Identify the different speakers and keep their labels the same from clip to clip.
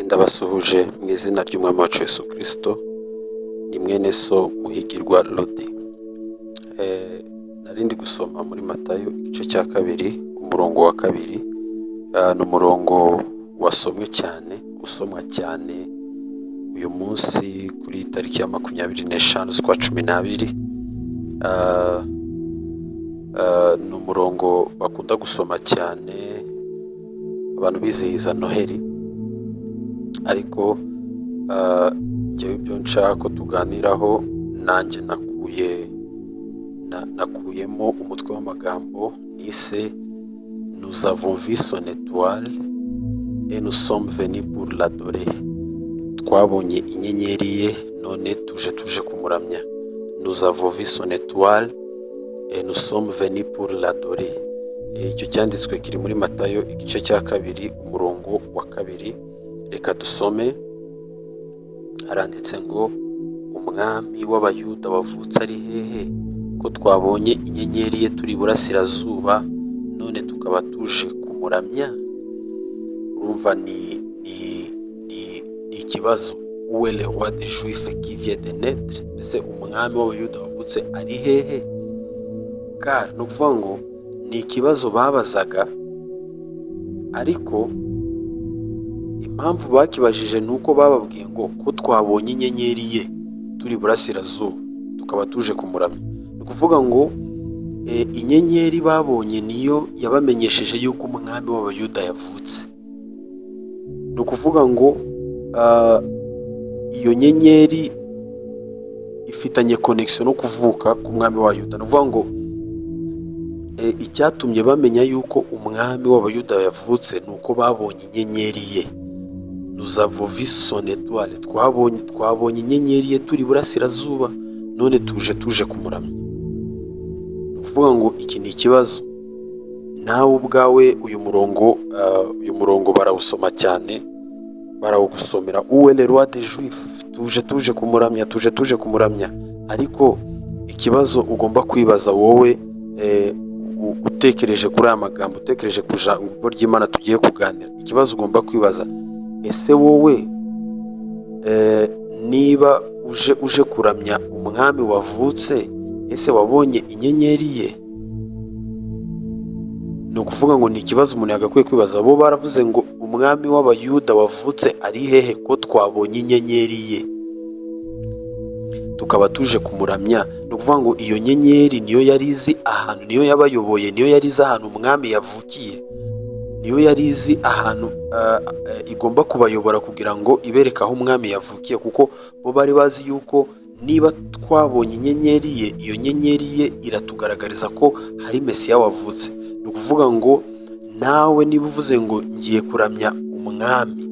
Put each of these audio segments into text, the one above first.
Speaker 1: Ndabasuhuje mu izina ry'Umwami wacu Yesu Kristo, ni mwene so Muhigirwa Lodi. Narindi gusoma muri Matayo igice cya kabiri, umurongo wa kabiri. Ni umurongo wasomwe cyane, usomwa cyane uyu munsi kuri tariki ya 25 z'ukwa 12. Ni umurongo bakunda gusoma cyane abantu bizihiza Noheli, ariko njyewe ibyo nshaka ko tuganiraho nanjye nakuyemo umutwe w'amagambo nise nous avons vu son étoile et nous sommes venus pour l'adorer. Twabonye inyenyeri ye none tuje kumuramya. Nous avons vu son étoile et nous sommes venus pour l'adorer. Icyo cyanditswe kiri muri Matayo igice cya kabiri, umurongo wa kabiri. Reka dusome. Haranditse ngo, umwami w'abayuda wavutse ari hehe, ko twabonye inyenyeri ye turi burasirazuba none tukaba tuje kumuramya. Urumva ni ikibazo. Où est le roi des Juifs qui vient de naître? Ese umwami w'abayuda wavutse ari hehe? Car ni ukuvuga ngo ni ikibazo babazaga, ariko impamvu bakibajije ni uko bababwiye ngo ko twabonye inyenyeri ye turi burasirazuba tukaba tuje kumuramya. Ni ukuvuga ngo inyenyeri babonye niyo yabamenyesheje yuko umwami w'abayuda yavutse. Ni ukuvuga ngo iyo nyenyeri ifitanye connection no kuvuka ku mwami w'abayuda. Ni ukuvuga ngo icyatumye bamenya yuko umwami w'abayuda yavutse ni uko babonye inyenyeri ye. Nous avons vu son étoile. Twabonye inyenyeri ye turi burasirazuba none tuje kumuramya. Ni ukuvuga ngo iki ni ikibazo. Nawe ubwawe uyu murongo barawusoma cyane, barawugusomera. Où est le roi des Juifs? Tuje kumuramya, tuje kumuramya. Ariko ikibazo ugomba kwibaza wowe, utekereje kuri aya magambo, utekereje ku ijambo ry'Imana tugiye kuganira, ikibazo ugomba kwibaza, ese wowe niba uje kuramya umwami wavutse, ese wabonye inyenyeri ye? Ni ukuvuga ngo ni ikibazo umuntu yagakwiye kwibaza. Bo baravuze ngo umwami w'abayuda wavutse ari hehe, ko twabonye inyenyeri ye tukaba tuje kumuramya. Ni ukuvuga ngo iyo nyenyeri niyo yari izi ahantu, niyo yabayoboye, niyo yari izi ahantu umwami yavukiye, niyo yari izi ahantu igomba kubayobora kugira ngo ibereke aho umwami yavukiye, kuko bo bari bazi yuko niba twabonye inyenyeri ye, iyo nyenyeri ye iratugaragariza ko hari Mesiya wavutse. Ni ukuvuga ngo nawe niba uvuze ngo ngiye kuramya umwami,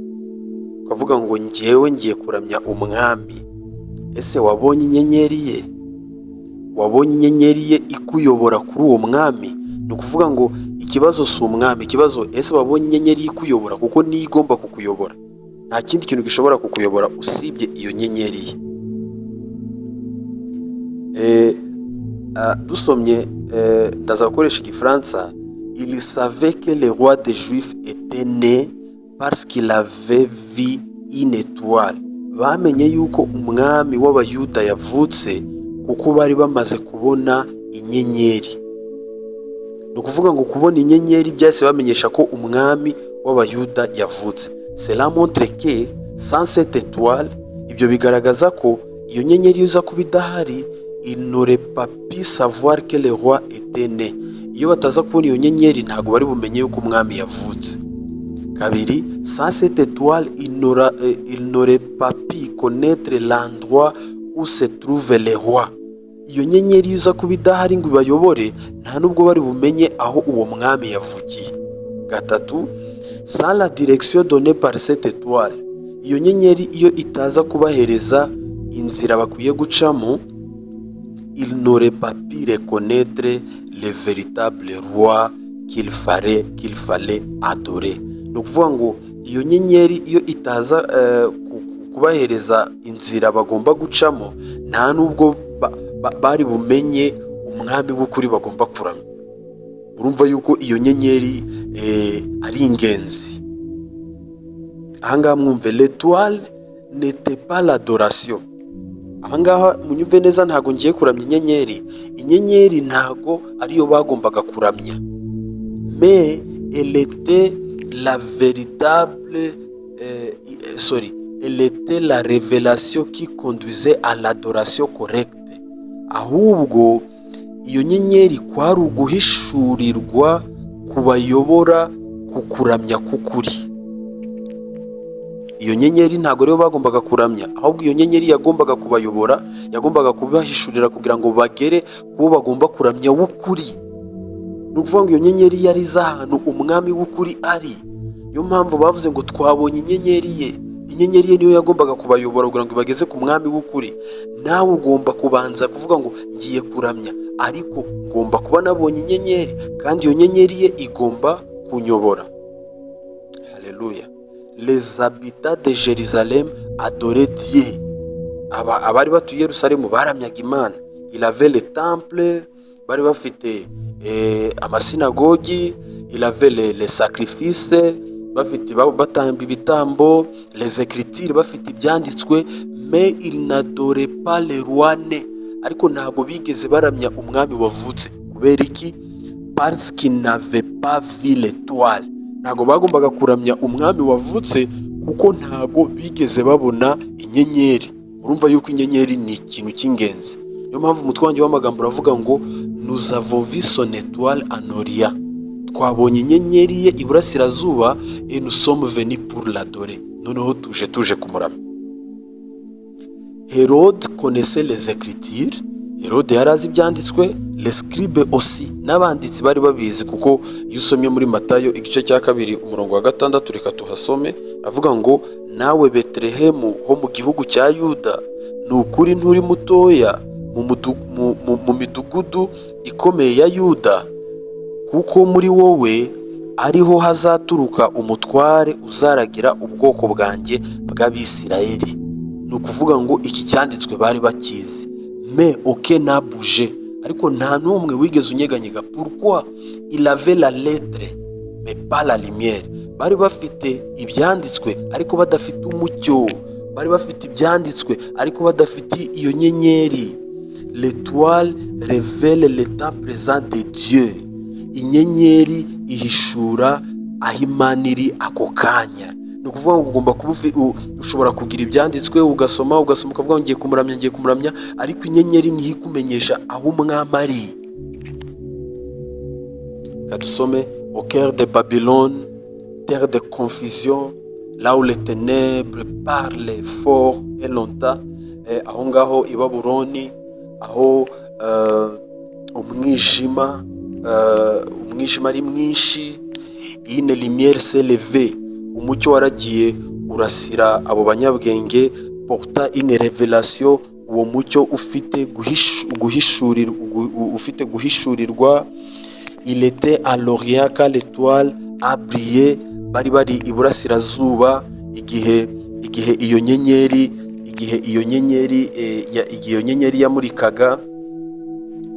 Speaker 1: ukavuga ngo njyewe ngiye kuramya umwami, ese wabonye inyenyeri ye? Wabonye inyenyeri ye ikuyobora kuri uwo mwami? Ni ukuvuga ngo ikibazo si umwami, ikibazo ese wabonye inyenyeri ikuyobora, kuko niyo igomba kukuyobora. Nta kindi kintu gishobora kukuyobora usibye iyo nyenyeri ye. Dusomye, ndaza gukoresha igifaransa. Il savait que le roi des Juifs était né parce qu'il avait vu une étoile. Bamenye yuko umwami w'abayuda yavutse kuko bari bamaze kubona inyenyeri. Ni ukuvuga ngo kubona inyenyeri byahise bamenyesha ko umwami w'abayuda yavutse. Cela montre que sans cette étoile, ibyo bigaragaza ko iyo nyenyeri yuza kuba idahari, il n'aurait pas pu savoir que le roi était né. Iyo bataza kubona iyo nyenyeri ntabwo bari bumenye yuko umwami yavutse. Kabiri, sans cette étoile, il n'aurait pas pu connaître l'endroit où se trouve le roi. Iyo nyenyeri yuza kuba idahari ngo ibayobore, nta nubwo bari bumenye aho uwo mwami yavukiye. Gatatu, sans la direction donnée par cette étoile, iyo nyenyeri iyo itaza kubahereza inzira bakwiye gucamo, il n'aurait pas pu reconnaître le véritable roi qu'il fallait adorer. Ni ukuvuga ngo iyo nyenyeri iyo itaza kubahereza inzira bagomba gucamo, nta nubwo bari bumenye umwami w'ukuri bagomba kuramya. Urumva yuko iyo nyenyeri ari ingenzi. ahangaha mwumve, l'étoile n'était pas l'adoration. Ahangaha munyumve neza, ntago ngiye kuramya inyenyeri. Inyenyeri ntago ariyo bagombaga kuramya, mais elle était la véritable elle était la révélation qui conduisait à l'adoration correcte. Ahubwo iyo nyenyeri kwari uguhishurirwa kubayobora ku kuramya k'ukuri. Iyo nyenyeri ntabwo rero bagombaga kuramya, ahubwo iyo nyenyeri yagombaga kubayobora, yagombaga kubahishurira kugira ngo bagere kubo bagomba kuramya w'ukuri. Ni ukuvuga ngo iyo nyenyeri yari izi ahantu umwami w'ukuri ari. Niyo mpamvu bavuze ngo twabonye inyenyeri ye. Inyenyeri ye niyo yagombaga kubayobora kugira ngo ibageze ku mwami w'ukuri. Nawe ugomba kubanza kuvuga ngo ngiye kuramya, ariko ngomba kuba nabonye inyenyeri, kandi iyo nyenyeri ye igomba kunyobora. Haleluya. Les habitants de Jérusalem adoraient Dieu. Abari batuye Yerusalemu baramyaga Imana. Il avait le temple, bari bafite amasinagogi, il avait les sacrifices, bafite batamba ibitambo, les écritures, bafite ibyanditswe, mais il n'adorait pas le roi né. Ariko ntabwo bigeze baramya umwami wavutse. Kubera iki? Parce qu'il n'avait pas vu l'étoile. Ntabwo bagombaga kuramya umwami wavutse kuko ntabwo bigeze babona inyenyeri. Urumva yuko inyenyeri ni ikintu cy'ingenzi. Niyo mpamvu umutwe wanjye w'amagambo uravuga ngo nous avons vu son étoile en Orient. Twabonye inyenyeri ye iburasirazuba, et nous sommes venus pour l'adorer. Noneho tuje kumuramya. Hérode connaissait les écritures. Hérode yari azi ibyanditswe, les scribes aussi, n'abanditsi bari babizi, kuko iyo usomye muri Matayo igice cya 2 umurongo wa 6, reka tuhasome, avuga ngo nawe Betelehemu ho mu gihugu cya Yuda, ni ukuri nturi mutoya mu midugudu ikomeye ya Yuda, kuko muri wowe ariho hazaturuka umutware uzaragira ubwoko bwanjye bw'Abisirayeli. Ni ukuvuga ngo iki cyanditswe bari bakizi, mais aucun n'a bougé, ariko nta n'umwe wigeze unyeganyega. Pourquoi? Il avait la lettre mais pas la lumière. Bari bafite ibyanditswe ariko badafite umucyo, bari bafite ibyanditswe ariko badafite iyo nyenyeri. L'étoile révèle l'état présent de Dieu. Inyenyeri ihishura aho Imana iri ako kanya. Ni ukuvuga ngo ugomba kuba ushobora kugira ibyanditswe ugasoma ukavuga ngo ngiye kumuramya, ariko inyenyeri niho ikumenyesha aho umwami ari. Kadusome: au cœur de Babylone, terre de confusion, là où les ténèbres parlent fort et longtemps. Aho ngaho i Babuloni, aho umwijima ari mwinshi, une lumière s'est levée, umucyo waragiye urasira abo banyabwenge, porta une révélation, uwo mucyo ufite guhishurirwa. Il était à l'Orient quand l'étoile a brillé. Bari iburasirazuba igihe iyo nyenyeri yamurikaga.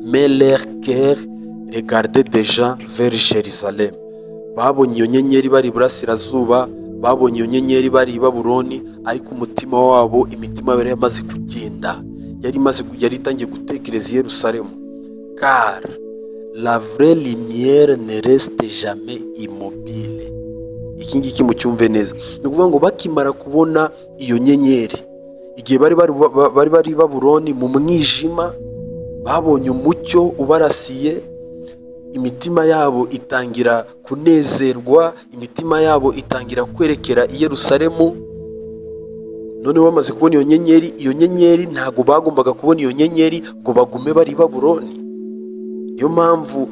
Speaker 1: Mais leur cœur regardait déjà vers Jérusalem. Babonye iyo nyenyeri bari iburasirazuba, babonye iyo nyenyeri bari i Babuloni, ariko umutima wabo, imitima yari yamaze kugenda, yari itangiye gutekereza i Yerusalemu. Car la vraie lumière ne reste jamais immobile. Iki ngiki mucyumve neza. Ni ukuvuga ngo bakimara kubona iyo nyenyeri, igihe bari i Babuloni mu mwijima, babonye umucyo ubarasiye, imitima yabo itangira kunezerwa, imitima yabo itangira kwerekera i Yerusalemu. None bamaze kubona iyo nyenyeri ntago bagombaga kubona iyo nyenyeri ngo bagume bari i Babuloni. Niyo mpamvu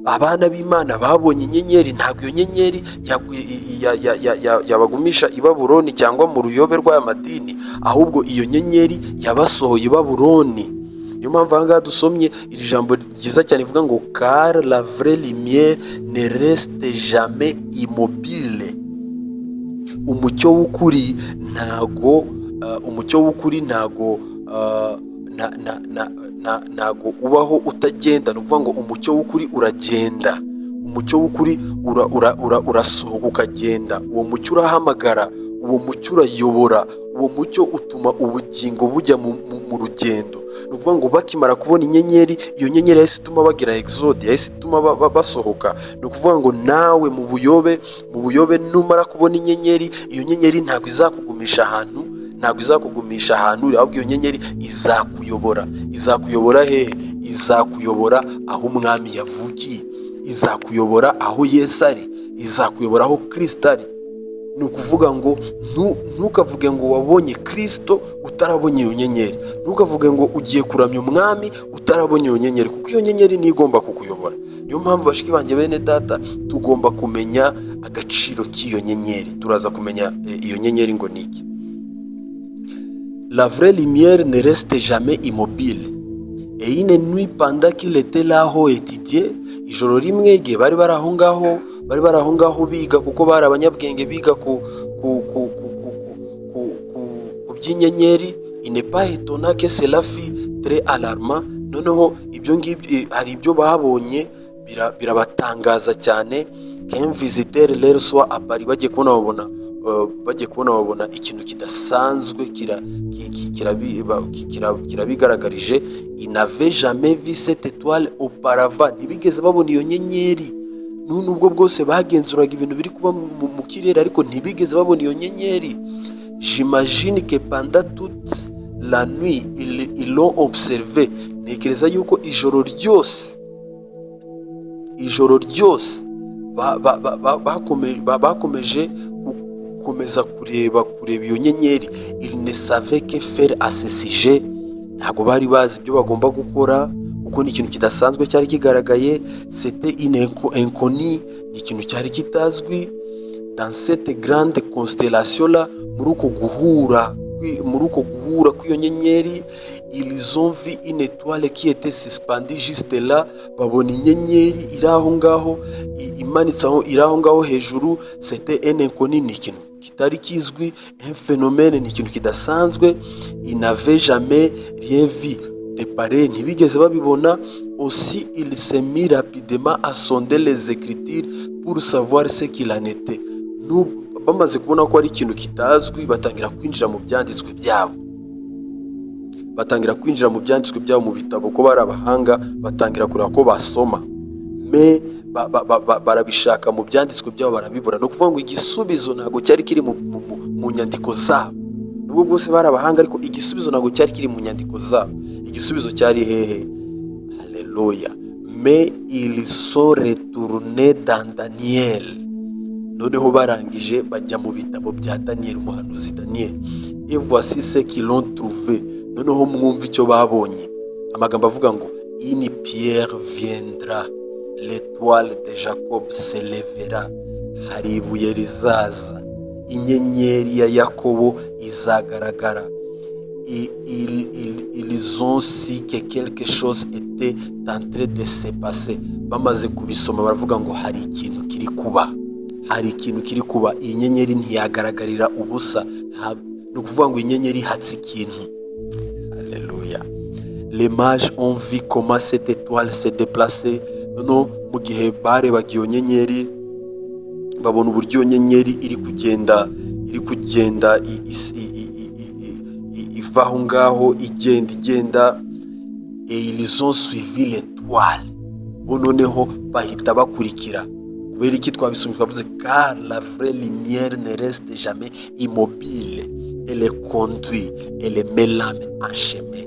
Speaker 1: abana b'Imana babonye inyenyeri, ntabwo iyo nyenyeri yabagumisha i Babuloni cyangwa mu ruyobe rw'amadini, ahubwo iyo nyenyeri yabasohoye i Babuloni. Niyo mpamvu ahangaha dusomye iri jambo ryiza cyane rivuga ngo car la vraie lumière ne reste jamais immobile. Umucyo w'ukuri ntago ubaho utagenda. Ni ukuvuga ngo umucyo w'ukuri uragenda, umucyo w'ukuri urasohoka ukagenda, uwo mucyo urahamagara, uwo mucyo urayobora, uwo mucyo utuma ubugingo bujya mu rugendo. Ni ukuvuga ngo bakimara kubona inyenyeri, iyo nyenyeri yahise ituma bagira exode, yahise ituma basohoka. Ni ukuvuga ngo nawe mu buyobe numara kubona inyenyeri, iyo nyenyeri ntabwo izakugumisha ahantu, ahubwo iyo nyenyeri izakuyobora hehe? Izakuyobora aho umwami yavukiye, izakuyobora aho Yesu ari, izakuyobora aho Kristo ari. Ni ukuvuga ngo ntukavuge ngo wabonye Kristo utarabonye iyo nyenyeri, ntukavuge ngo ugiye kuramya umwami utarabonye iyo nyenyeri, kuko iyo nyenyeri niyo igomba kukuyobora. Niyo mpamvu bashiki banjye bene data, tugomba kumenya agaciro k'iyo nyenyeri. Turaza kumenya iyo nyenyeri ngo niki. La vraie lumière ne reste jamais immobile. Et une nuit pendant qu'il était là aho étudier, ijoro rimwe igihe bari bari aho ngaho biga, kuko bari abanyabwenge biga ku by'inyenyeri. Il n'est pas étonnant que cela fut très alarmant. Noneho ibyo ngibyo hari ibyo babonye birabatangaza cyane. Qu'un visiteur leur soit apparu, bagiye kubona babona ikintu kidasanzwe kirabigaragarije. Il n'avait jamais vu cette étoile auparavant. Ntibigeze babona iyo nyenyeri. Nubwo bwose bagenzuraga ibintu biri kuba mu kirere, ariko ntibigeze babona iyo nyenyeri. J'imagine que pendant toute la nuit ils l'ont observé. Ntekereza yuko ijoro ryose bakomeje kureba iyo nyenyeri. Il ne savait que faire à ce sujet. Ntabwo bari bazi ibyo bagomba gukora, kuko ni ikintu kidasanzwe cyari kigaragaye. C'était une inconnue, ni ikintu cyari kitazwi. Dans cette grande constellation là, muri uko guhura kw'iyo nyenyeri, ils ont vu une étoile qui était suspendue juste là. Babona inyenyeri iri aho ngaho, imanitse aho, iri aho ngaho hejuru. C'était un inconnu, ni ikintu kitari kizwi. Un phénomène, ni ikintu kidasanzwe. Ils n'avaient jamais rien vu de pareil, ntibigeze babibona. Aussi il s'est mis rapidement à sonder les écritures pour savoir ce qu'il en était. Bamaze kubona ko ari ikintu kitazwi, batangira kwinjira mu byanditswe byabo, mu bitabo, ko bari abahanga, batangira kureba ko basoma. Barabishaka mu byanditswe byabo, barabibura. No kuvuga ngo igisubizo ntabwo cyari kiri mu nyandiko zabo. Nubwo bwose bari abahanga, ariko igisubizo ntabwo cyari kiri mu nyandiko zabo. Igisubizo cyari hehe? Alléluia. Mais ils sont retournés dans Daniel. Noneho barangije bajya mu bitabo bya Daniel, umuhanuzi Daniel. Et voici ce qu'ils ont trouvé. Noneho mwumva icyo babonye. Amagambo avuga ngo une pierre viendra, l'étoile de Jacob s'élèvera. Hari ibuye rizaza, inyenyeri ya Yakobo izagaragara. Ils ont su que quelque chose était en train de se passer. Bamaze kubisoma baravuga ngo hari ikintu kiri kuba. Iyi nyenyeri ntiyagaragarira ubusa. Ni ukuvuga ngo inyenyeri hatse ikintu. Alléluia. Les mages ont vu comment cette étoile se déplaçait. Noneho mu gihe barebaga iyo nyenyeri, babona uburyo iyo nyenyeri iri kugenda iva aho ngaho, igenda. Et ils ont suivi l'étoile. Bo noneho bahita bakurikira. Kubera iki twabisomye twavuze car la vraie lumière ne reste jamais immobile, elle conduit, elle met l'âme en chemin.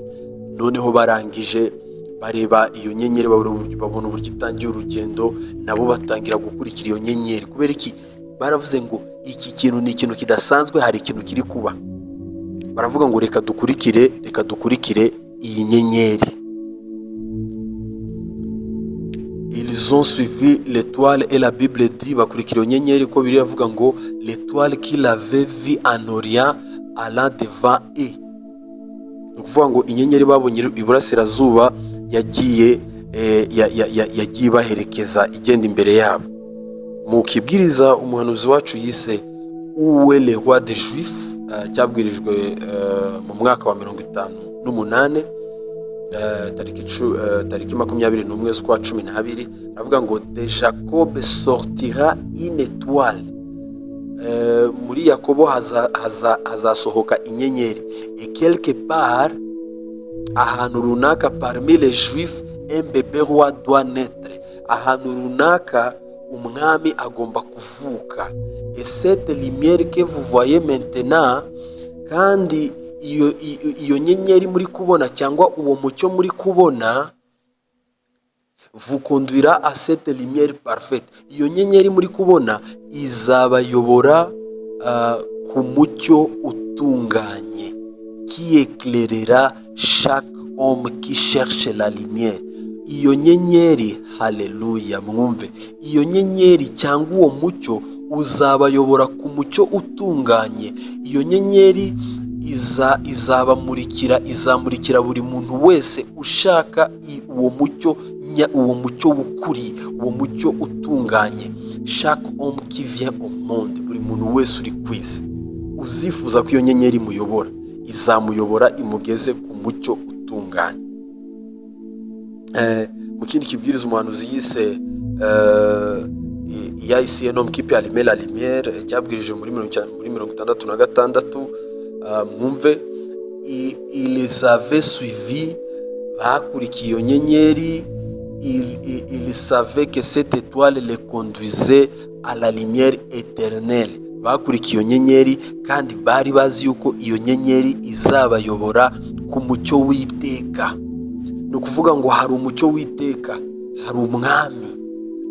Speaker 1: Noneho barangije bareba iyo nyenyeri, babona uburyo itangiye urugendo, nabo batangira gukurikira iyo nyenyeri. Kubera iki? Baravuze ngo iki kintu ni ikintu kidasanzwe, hari ikintu kiri kuba. Baravuga ngo reka dukurikire iyi nyenyeri. Ils ont suivi l'étoile et la Bible dit, bakurikira iyo nyenyeri, ko Bibiliya avuga ngo l'étoile qu'il avait vue en Orient allant devant eux. Ni ukuvuga ngo inyenyeri babonye iburasirazuba yagiye baherekeza, igenda imbere yabo. Mu kibwiriza umuhanuzi wacu yise Uwe le roi des Juifs, cyabwirijwe mu mwaka wa 58, tariki 21 z'ukwa 12 aravuga ngo de Jacob sortira une étoile. Muri Yakobo hazasohoka inyenyeri. Et quelque part ahantu runaka parmi les juifs un bébé roi doit naître. Ahantu runaka umwami agomba kuvuka. Et cette lumière que vous voyez maintenant, kandi iyo nyenyeri muri kubona cyangwa uwo mucyo muri kubona, vous conduira à cette lumière parfaite. Iyo nyenyeri muri kubona izabayobora ku mucyo utunganye, qui éclairera chaque homme qui cherche la lumière. Iyo nyenyeri, haleluya, mwumve, iyo nyenyeri cyangwa uwo mucyo uzabayobora ku mucyo utunganye. Iyo nyenyeri izamurikira buri muntu wese ushaka uwo mucyo w'ukuri, uwo mucyo utunganye. Chaque homme qui vient au monde, buri muntu wese uri ku isi uzifuza ko iyo nyenyeri imuyobora, izamuyobora imugeze ku mucyo utunganye. Mu kindi kibwiriza umuhanuzi yise il y a ici un homme qui peut allumer la lumière, cyabwirije muri 66. Mwumve, il les avait suivis, bakurikiye iyo nyenyeri. Il savait que cette étoile les conduisait à la lumière éternelle. Bakurikiye iyo nyenyeri kandi bari bazi yuko iyo nyenyeri izabayobora ku mucyo w'iteka. Ni ukuvuga ngo hari umucyo w'iteka, hari umwami,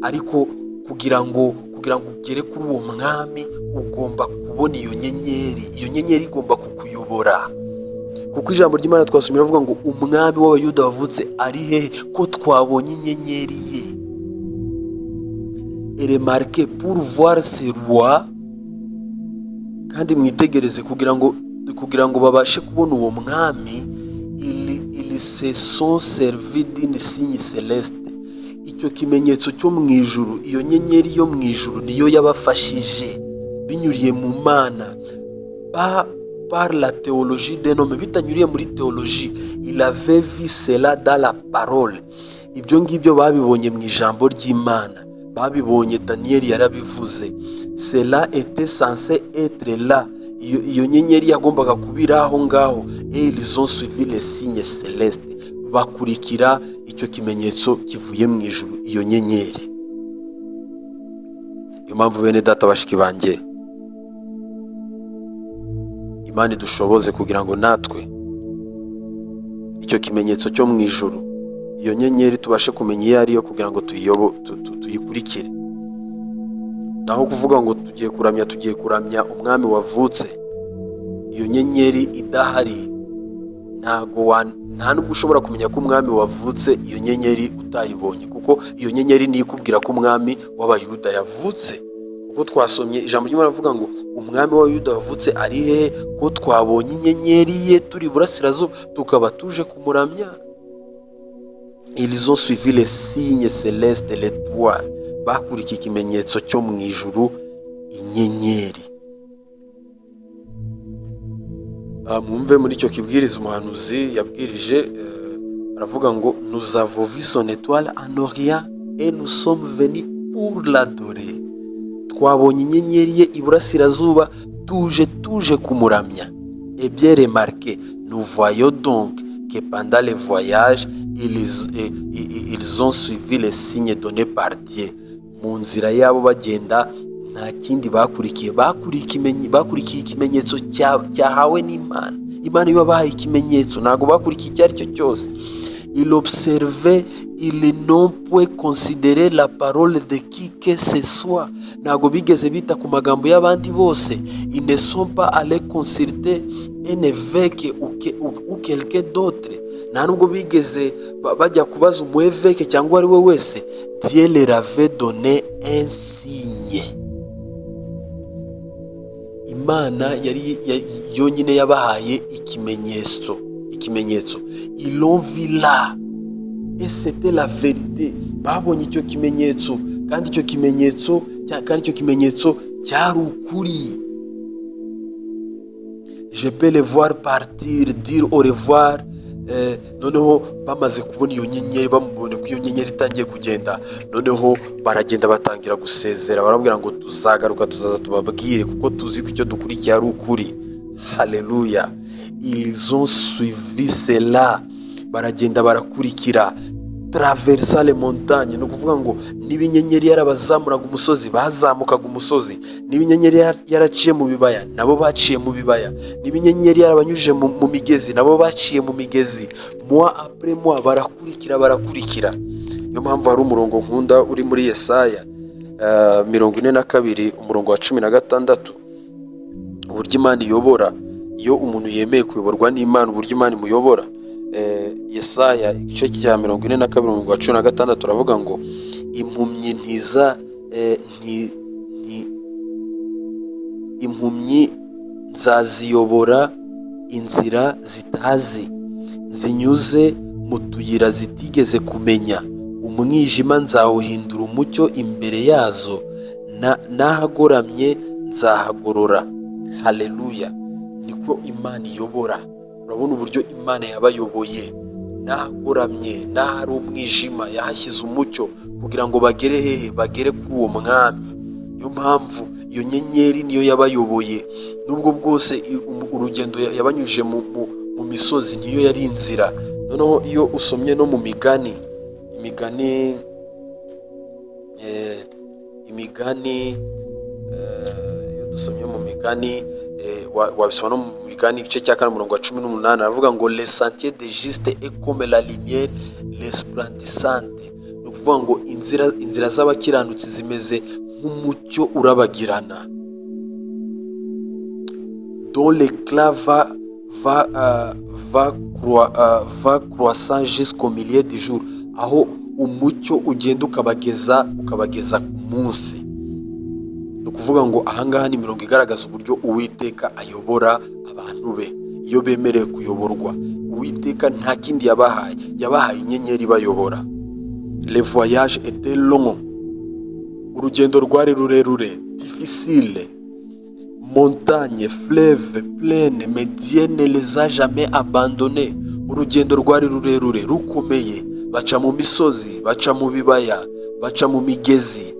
Speaker 1: ariko kugira ngo ugere kuri uwo mwami ugomba kubona iyo nyenyeri. Iyo nyenyeri igomba kukuyobora, kuko ijambo ry'Imana twasomye avuga ngo umwami w'abayuda wavutse ari hehe ko twabonye inyenyeri ye. Et remarquez, pour voir ce roi, kandi mwitegereze, kugira ngo babashe kubona uwo mwami, ils se sont servis d'une signe céleste. Icyo kimenyetso cyo mu ijuru, iyo nyenyeri yo mu ijuru niyo yabafashije binyuriye mu Mana, par la théologie d'un homme, bitanyuriye muri théologie. Il avait vu cela dans la parole. Ibyo ngibyo babibonye mu ijambo ry'Imana, babibonye, Daniel yarabivuze. Cela était censé être là. Iyo nyenyeri yagombaga kubira aho ngaho. Et ils ont suivi les signes célestes, bakurikira icyo kimenyetso kivuye mu ijuru, iyo nyenyeri. Iyo mpamvu bene data bashiki banjye, Imana idushoboze kugira ngo natwe icyo kimenyetso cyo mu ijuru, iyo nyenyeri tubashe kumenya iyo ariyo, kugira ngo tuyikurikire. Naho kuvuga ngo tugiye kuramya umwami wavutse, iyo nyenyeri idahari, nta nubwo ushobora kumenya ko umwami wavutse iyo nyenyeri utayibonye, kuko iyo nyenyeri niyo ikubwira ko umwami w'abayuda yavutse. Kuko twasomye ijambo ry'Imana rivuga ngo umwami w'abayuda wavutse ari hehe ko twabonye inyenyeri ye turi burasirazuba tukaba tuje kumuramya. Ils ont suivi les signes célestes de l'étoile, bakurikiye ikimenyetso cyo mu ijuru, inyenyeri. Mwumve muri icyo kibwiriza umuhanuzi yabwirije, aravuga ngo nous avons vu son étoile en Orient et nous sommes venus pour l'adorer. Twabonye inyenyeri ye iburasirazuba tuje kumuramya. Et bien remarqué, nous voyons donc que pendant le voyage ils ont suivi les signes donnés par Dieu. Mu nzira yabo bagenda nta kindi bakurikiye ikimenyetso cyahawe n'Imana. Imana yo bahaye ikimenyetso, ntago bakurikiye icyo ari cyo cyose. Ils observaient, ils n'ont point considéré la parole de qui que ce soit. Ntago bigeze bita ku magambo y'abandi bose. Ils ne sont pas allés consulter un évêque ou quelqu'un d'autre. Nta nubwo bigeze bajya kubaza umweveke cyangwa ari we wese. Dieu leur avait donné un signe. Imana yari yonyine yabahaye ikimenyetso. Ils l'ont vu là, et c'était la vérité. Babonye icyo kimenyetso, kandi icyo kimenyetso cyari ukuri. Je peux les voir partir, dire au revoir noneho bamaze kubona iyo nyenyeri, bamubone ko iyo nyenyeri itangiye kugenda, noneho baragenda batangira gusezera, barabwira ngo tuzagaruka, tuzaza tubabwire, kuko tuzi ko icyo dukurikiye ari ukuri. Haleluya. Ils ont suivi cela, baragenda barakurikira, traversa les montagnes, no kuvuga ngo n'ibinyenyeri yarabazamuraga umusozi bazamukaga umusozi, n'ibinyenyeri yaraciye mu bibaya nabo baciye mu bibaya, n'ibinyenyeri yarabanyuje mu migezi nabo baciye mu migezi. Moi après moi, barakurikira. Niyo mpamvu hari umurongo nkunda uri muri Yesaya 42 umurongo wa 16, uburyo Imana iyobora. Iyo umuntu yemeye kuyoborwa n'Imana, uburyo Imana imuyobora. Yesaya igice cya 42 umurongo wa 16 turavuga ngo impumyi impumyi nzaziyobora inzira zitazi, zinyuze mu tuyira zitigeze kumenya. Umwijima nzawuhindura umucyo imbere yazo, n'ahagoramye nzahagorora. Haleluya. Niko Imana iyobora. Urabona uburyo Imana yabayoboye, n'ahagoramye, n'ahari umwijima yahashyize umucyo kugira ngo bagere hehe? Bagere kuri uwo mwami. Niyo mpamvu iyo nyenyeri niyo yabayoboye. Nubwo bwose urugendo yabanyuje mu misozi niyo yari inzira. Noneho iyo usomye no mu migani iyo dusomye mu migani, wabisoma no mu migani igice cya 4 umurongo wa 18, aravuga ngo les sentiers des justes est comme la lumière resplendissante. Ni ukuvuga ngo inzira z'abakiranutsi zimeze nk'umucyo urabagirana. Dont l'éclat va croissant jusqu'au milieu du jour, aho umucyo ugenda ukabageza ku munsi. Ni ukuvuga ngo ahangaha ni imirongo igaragaza uburyo Uwiteka ayobora abantu be iyo bemerewe kuyoborwa. Uwiteka nta kindi yabahaye inyenyeri bayobora. Le voyage était long, urugendo rwari rurerure, difficile. Montagne, fleuve, plaine, mais Dieu ne les a jamais abandonnés. Urugendo rwari rurerure rukomeye, baca mu misozi, baca mu bibaya, baca mu migezi,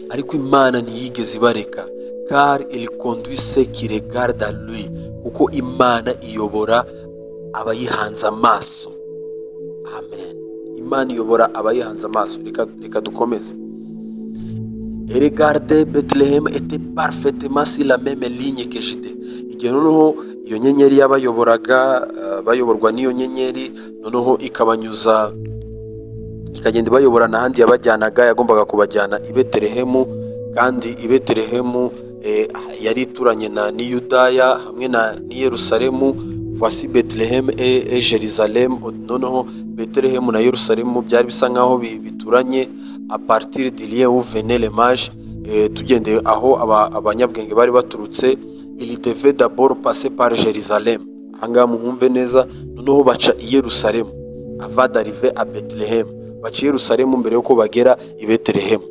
Speaker 1: ariko Imana ntiyigeze ibareka. Car il conduit ceux qui regardent à lui, kuko Imana iyobora abayihanze amaso. Amen. Imana iyobora abayihanze amaso. Reka dukomeze. Et regardez, Bethléem était parfaitement sur la même ligne que j'étais. Igihe noneho iyo nyenyeri yabayoboraga, bayoborwa n'iyo nyenyeri, noneho ikabanyuza, ikagenda bayobora n'ahandi yabajyanaga. Yagombaga kubajyana i Betelehemu, kandi i Betelehemu yari ituranye ni Yudaya hamwe ni Yerusalemu. Voici Bethlehem et Jérusalem. Noneho Betelehemu na Yerusalemu byari bisa nkaho bituranye à partir du lieu où venaient les mages. Tugendeye aho abanyabwenge bari baturutse, il devait d'abord passer par Jérusalem. Ahangaha muhumve neza, noneho baca i Yerusalemu avant d'arriver à Bethlehem. Baca i Yerusalemu mbere yuko bagera i Betelehemu.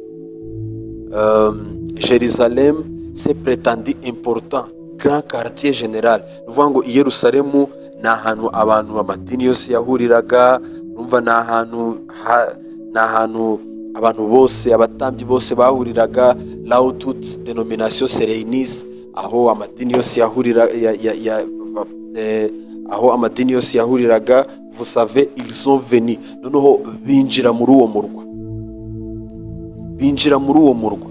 Speaker 1: Jérusalem c'est prétendu important, grand quartier général. Nuvuga ngo i Yerusalemu ni ahantu abantu amadini yose yahuriraga. Numva ni ahantu abantu bose, abatambyi bose bahuriraga. Là où toutes dénominations se réunissent, aho amadini yose yahuriraga. Vous savez, ils sont venus. Noneho binjira muri uwo murwa.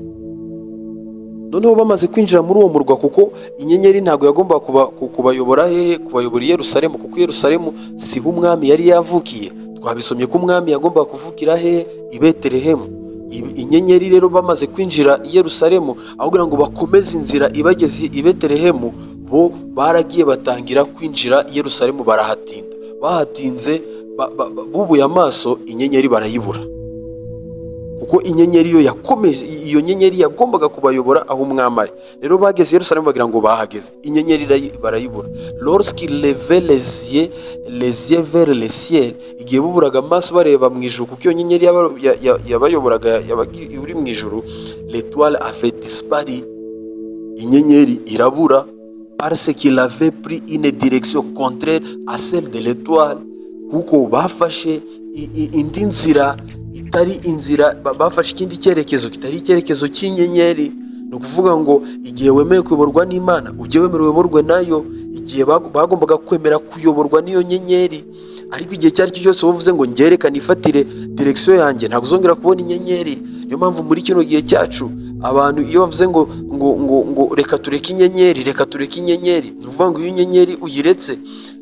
Speaker 1: Noneho bamaze kwinjira muri uwo murwa, kuko inyenyeri ntabwo yagomba kubayobora hehe? Kubayobora i Yerusalemu, kuko Yerusalemu siho umwami yari yavukiye. Twabisomye ko umwami yagomba kuvukira hehe? I Betelehemu. Inyenyeri rero bamaze kwinjira i Yerusalemu, aho kugira ngo bakomeze inzira ibageze i Betelehemu, bo baragiye batangira kwinjira i Yerusalemu, barahatinda. Bahatinze bubuye amaso, inyenyeri barayibura, kuko inyenyeri iyo nyenyeri yagombaga kubayobora aho umwami ari. Rero bageze i Yerusalemu bagira ngo bahageze, inyenyeri barayibura. Lorsqu'il levait les yeux vers le ciel, igihe buburaga amaso bareba mu ijuru, kuko iyo nyenyeri yabayoboraga uri mu ijuru, l'étoile avait disparu, inyenyeri irabura. parce qu'il avait pris une direction contraire à celle de l'étoile. Kuko bafashe indi nzira itari inzira, bafashe ikindi cyerekezo kitari icyerekezo cy'inyenyeri. Ni ukuvuga ngo igihe wemeye kuyoborwa n'Imana ujye wemera uyoborwe nayo. Igihe bagombaga kwemera kuyoborwa n'iyo nyenyeri, ariko igihe cyari cyo cyose uvuze ngo ngereka nifatire direction yanjye, ntabwo uzongera kubona inyenyeri. Niyo mpamvu muri kino gihe cyacu abantu iyo bavuze ngo reka tureke inyenyeri, reka tureke inyenyeri, ni ukuvuga ngo iyo inyenyeri uyiretse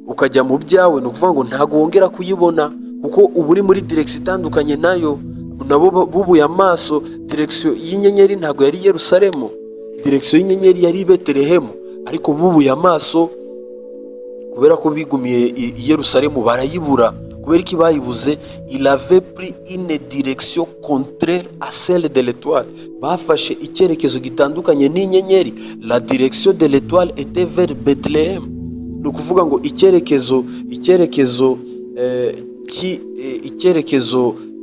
Speaker 1: ukajya mu byawe, ni ukuvuga ngo ntabwo wongera kuyibona, kuko uba uri muri direction itandukanye nayo. Nabo bubuye amaso, direction y'inyenyeri ntabwo yari Yerusalemu, direction y'inyenyeri yari Betelehemu, ariko bubuye amaso kubera ko bigumiye i Yerusalemu barayibura. Kubera ko bayibuze, il avait pris une direction contraire à celle de l'étoile. Bafashe icyerekezo gitandukanye n'inyenyeri. La direction de l'étoile était vers Bethlehem. Ni ukuvuga ngo icyerekezo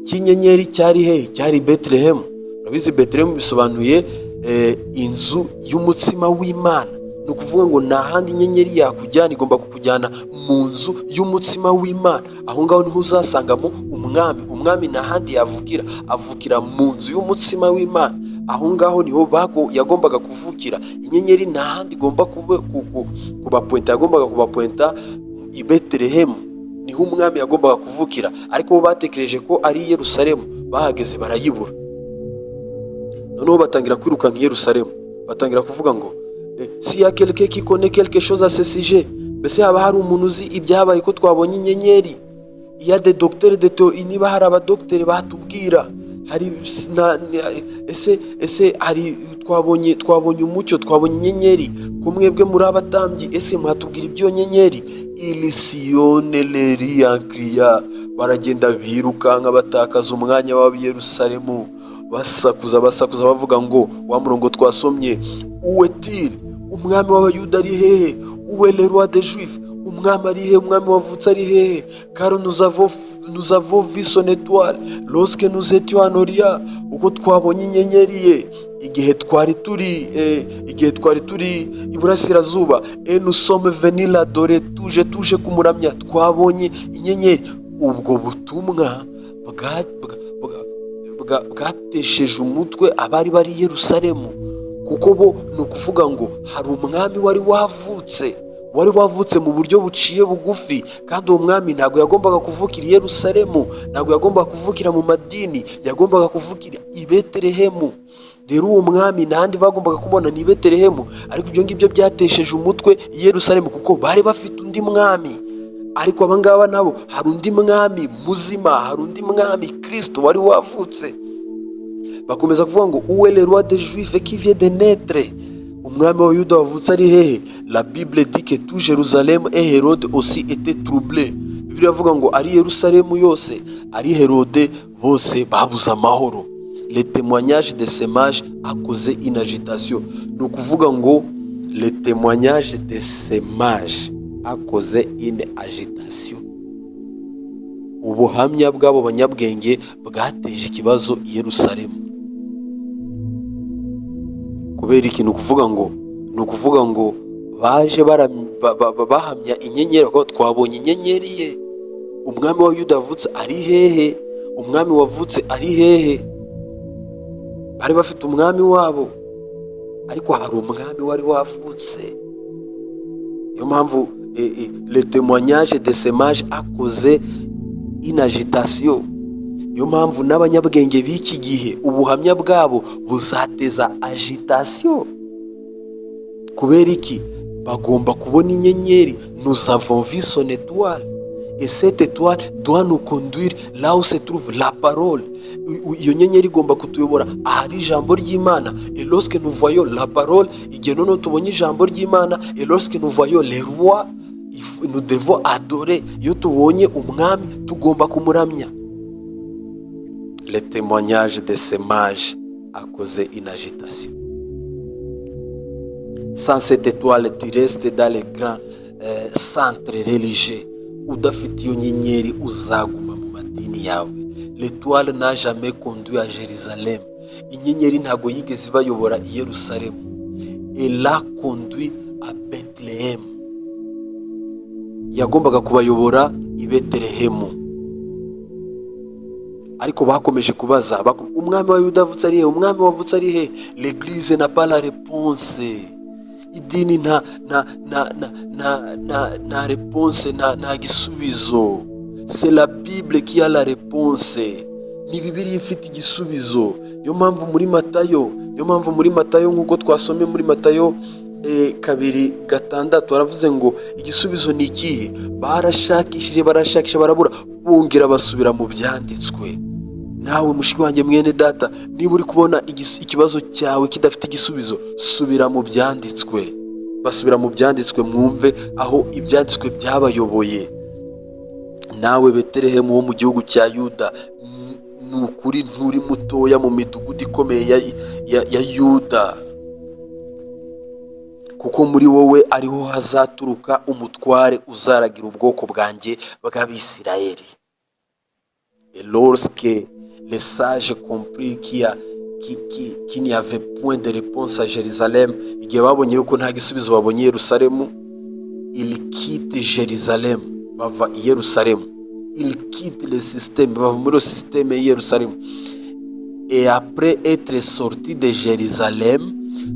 Speaker 1: cy'inyenyeri cyari hehe? Cyari Bethlehem. Urabizi Bethlehem bisobanuye inzu y'umutsima w'Imana. Ni ukuvuga ngo nta handi inyenyeri yakujyana, igomba kukujyana mu nzu y'umutsima w'Imana. Aho ngaho niho uzasangamo umwami. Umwami nta handi yavukira, avukira mu nzu y'umutsima w'Imana. Aho ngaho niho yagombaga kuvukira. Inyenyeri nta handi igomba kubapointa, yagombaga kubapointa i Betelehemu, niho umwami yagombaga kuvukira. Ariko bo batekereje ko ari i Yerusalemu, bahageze barayibura. Noneho batangira kwiruka nk'i Yerusalemu, batangira kuvuga ngo si ya quelqu'un qui connaît quelque chose à ce sujet, mbese haba hari umuntu uzi ibyabaye ko twabonye inyenyeri. Il y a des docteurs de théorie, niba hari abadokiteri batubwira, hari ese hari twabonye umucyo, twabonye inyenyeri, ko mwebwe muri abatambyi, ese mwatubwira ibyo nyenyeri? Ils sillonnent les rues en criant, baragenda birukanka batakaza umwanya w'ab'i Yerusalemu, basakuza bavuga ngo wa murongo twasomye, où est-il? Umwami w'Abayuda ari hehe? Où est le roi des Juifs? Umwami ari hehe? Umwami wavutse ari hehe? Car nous avons vu son étoile lorsque nous étions en Orient. Uko twabonye inyenyeri ye igihe twari turi iburasirazuba. Et nous sommes venus l'adorer, tuje kumuramya, twabonye inyenyeri. Ubwo butumwa bwatesheje umutwe abari bari i Yerusalemu, kuko bo ni ukuvuga ngo hari umwami wari wavutse mu buryo buciye bugufi, kandi uwo mwami ntabwo yagombaga kuvukira i Yerusalemu, ntabwo yagombaga kuvukira mu madini, yagombaga kuvukira i Betelehemu. Rero uwo mwami n'ahandi bagombaga kubona ni Betelehemu, ariko ibyo ngibyo byatesheje umutwe i Yerusalemu, kuko bari bafite undi mwami. Ariko abangaba nabo hari undi mwami muzima, hari undi mwami Kristo wari wavutse. Bakomeza kuvuga ngo où est le roi des Juifs qui vient de naître? Umwami w'Abayuda wavutse ari hehe? La Bible dit que tout Jérusalem et Hérode aussi était troublé. Bibiliya avuga ngo ari Yerusalemu yose, ari Hérode, bose babuze amahoro. Le témoignage de ces mages a causé une agitation. Ni ukuvuga ngo le témoignage de ces mages a causé une agitation. Ubuhamya bw'abo banyabwenge bwateje ikibazo i Yerusalemu. Kubera iki? Ni ukuvuga ngo baje bahamya inyenyeri, ko twabonye inyenyeri ye. Umwami wa Yuda wavutse ari hehe? Umwami wavutse ari hehe? Bari bafite umwami wabo, ariko hari umwami wari wavutse. Niyo mpamvu le témoignage de ces mages a causé une agitation. Niyo mpamvu n'abanyabwenge b'iki gihe ubuhamya bwabo buzateza agitation. Kubera iki? Bagomba kubona inyenyeri. Nous avons vu son étoile, et cette étoile doit nous conduire là où se trouve la parole. Iyo nyenyeri igomba kutuyobora ahari ijambo ry'Imana. Et lorsque nous voyons la parole, igihe noneho tubonye ijambo ry'Imana, et lorsque nous voyons les rois, nous devons adorer. Iyo tubonye umwami tugomba kumuramya. Le témoignage de ces mages a causé une agitation. Sans cette étoile, tu restes dans les grands centres religieux. Udafite iyo nyenyeri uzaguma mu madini yawe. L'étoile n'a jamais conduit à Jérusalem. Inyenyeri ntago yigeze bayobora i Yerusalemu. Elle a conduit à Bethlehem. Betelehemu, yagombaga kubayobora i Betelehemu. Ariko bakomeje kubaza, umwami wa Yuda avutse ari he? Umwami wavutse ari he? L'église n'a pas la réponse. Idini nta réponse, nta gisubizo. C'est la Bible qui a la réponse. Ni Bibiliya ifite igisubizo. Niyo mpamvu muri Matayo nk'uko twasomye muri Matayo 2:6 baravuze ngo igisubizo ni ikihe? Barashakishije barabura, bongera basubira mu byanditswe. Nawe mushiki wanjye mwene data, niba uri kubona ikibazo cyawe kidafite igisubizo, subira mu byanditswe. Basubira mu byanditswe, mwumve aho ibyanditswe byabayoboye. Nawe Betelehemu wo mu gihugu cya Yuda, ni ukuri nturi mutoya mu midugudu ikomeye ya Yuda, kuko muri wowe ariho hazaturuka umutware uzaragira ubwoko bwanjye bw'Abisirayeli. Et lorsque les sages compris qu'il n'y avait point de réponse à Jérusalem, igihe babonye yuko nta gisubizo babonye Yerusalemu, ils quittent Jérusalem, bava i Yerusalemu. Ils quittent le système, bava muri le système i Yerusalemu. Et après être sortis de Jérusalem,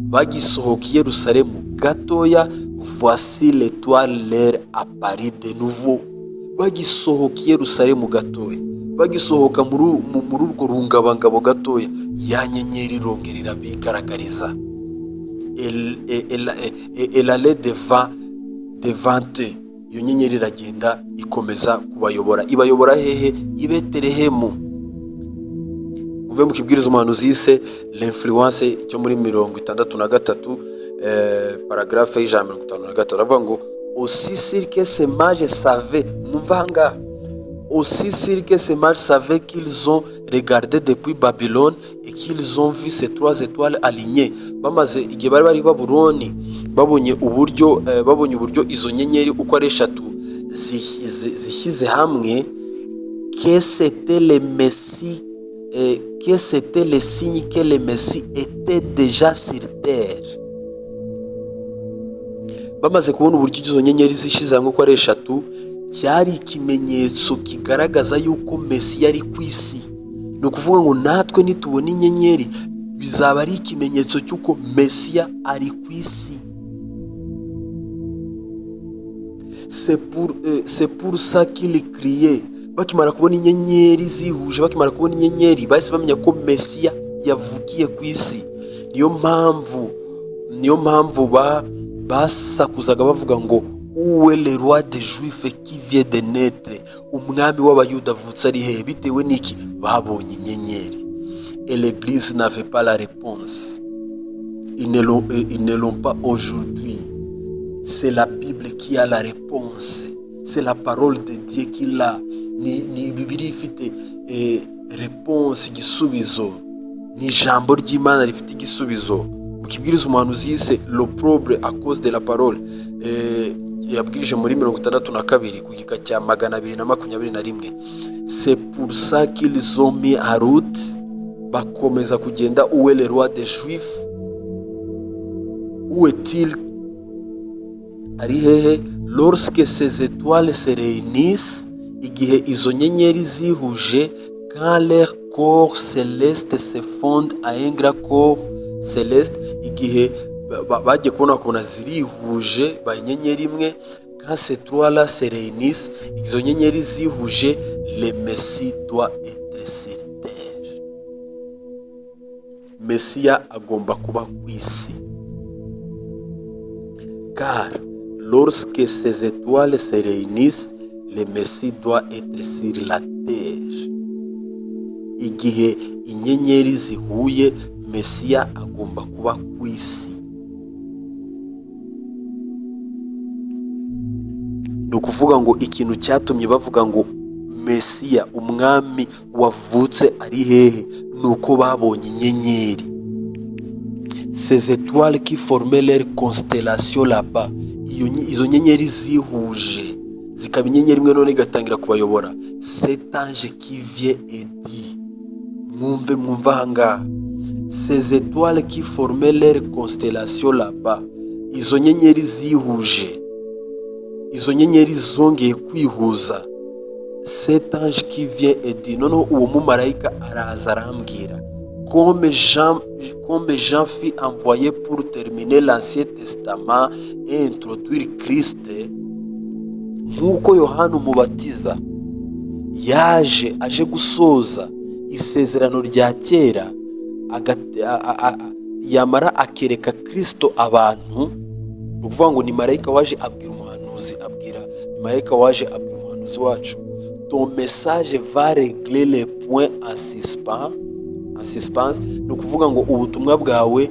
Speaker 1: bagisohoka i Yerusalemu gatoya, voici l'étoile leur apparut de nouveau. Bagisohoka i Yerusalemu gatoya, bagisohoka muri urwo rungabangabo gatoya, ya nyenyeri irongera irabigaragariza. Elle allait devant eux. Iyo nyenyeri iragenda ikomeza kubayobora. Ibayobora hehe? I Betelehemu. Uve mu kibwiriza umuhanuzi yise l'influence, icyo muri 63 paragraphe y'ijana 53 aravuga ngo aussi sûr que ces mages savaient, muvanga, aussi sûr que ces mages savaient qu'ils ont regardé depuis Babylone et qu'ils ont vu ces 3 étoiles alignées. Bamaze igihe bari Babuloni, babonye uburyo izo nyenyeri uko ari 3 zishyize hamwe, que c'était le Messie, que c'était le signe que le Messie était déjà sur terre. Bamaze kubona uburyo izo nyenyeri zishyize hamwe uko ari 3, cyari ikimenyetso kigaragaza yuko Mesiya ari ku isi. Ni ukuvuga ngo natwe nitubona inyenyeri bizaba ari ikimenyetso cy'uko Mesiya ari ku isi. C'est pour ça qu'il criait. Bakimara kubona inyenyeri zihuje, bakimara kubona inyenyeri bahise bamenya ko Mesiya yavukiye ku isi. Niyo mpamvu basakuzaga bavuga ngo où est le roi des Juifs qui vient de naître? Umwami w'Abayuda avutse ari hehe? Bitewe n'iki? Babonye inyenyeri. Et l'église n'avait pas la réponse. Ils ne l'ont pas aujourd'hui. C'est la Bible qui a la réponse. C'est la parole de Dieu qui l'a. Ni Bibiliya ifite réponse, igisubizo. Ni ijambo ry'Imana rifite igisubizo. Mu kibwiriza umuhanuzi yise l'opprobre à cause de la parole. Yabwirije muri 62 ku gika cya 221. C'est pour ça qu'ils ont mis en route, bakomeza kugenda. Où est le roi des Juifs? Où est-il? Ari hehe? Lorsque ces étoiles se réunissent, igihe izo nyenyeri zihuje, quand leur corps céleste se fonde à un grand corps céleste, igihe bagiye kubona zirihuje ba inyenyeri imwe, quand ces trois-là se réunissent, izo nyenyeri zihuje, le Messie doit être sur terre. Mesiya agomba kuba ku isi. Car lorsque ces étoiles se réunissent, le Messie doit être sur la terre. Igihe inyenyeri zihuye, Mesiya agomba kuba ku isi. Ni ukuvuga ngo ikintu cyatumye bavuga ngo Mesiya, umwami wavutse ari hehe, ni uko babonye inyenyeri. Ces étoiles qui formaient leur constellation là-bas, izo nyenyeri zihuje zikaba inyenyeri imwe none igatangira kubayobora. Cet ange qui vient et dit, mwumva hanga, ces étoiles qui formaient leur constellation là-bas, izo nyenyeri zihuje, izo nyenyeri zongeye kwihuza. Cet ange qui vient et dit, noneho uwo mumarayika araza arambwira, comme Jean fut envoyé pour terminer l'Ancien Testament et introduire Christ, nk'uko Yohana umubatiza yaje aje gusoza isezerano rya kera, yamara akereka Kristo abantu. Ni ukuvuga ngo ni marayika waje abwira umuhanuzi, ni marayika waje abwira umuhanuzi wacu, ton message va régler les points en suspense. Ni ukuvuga ngo ubutumwa bwawe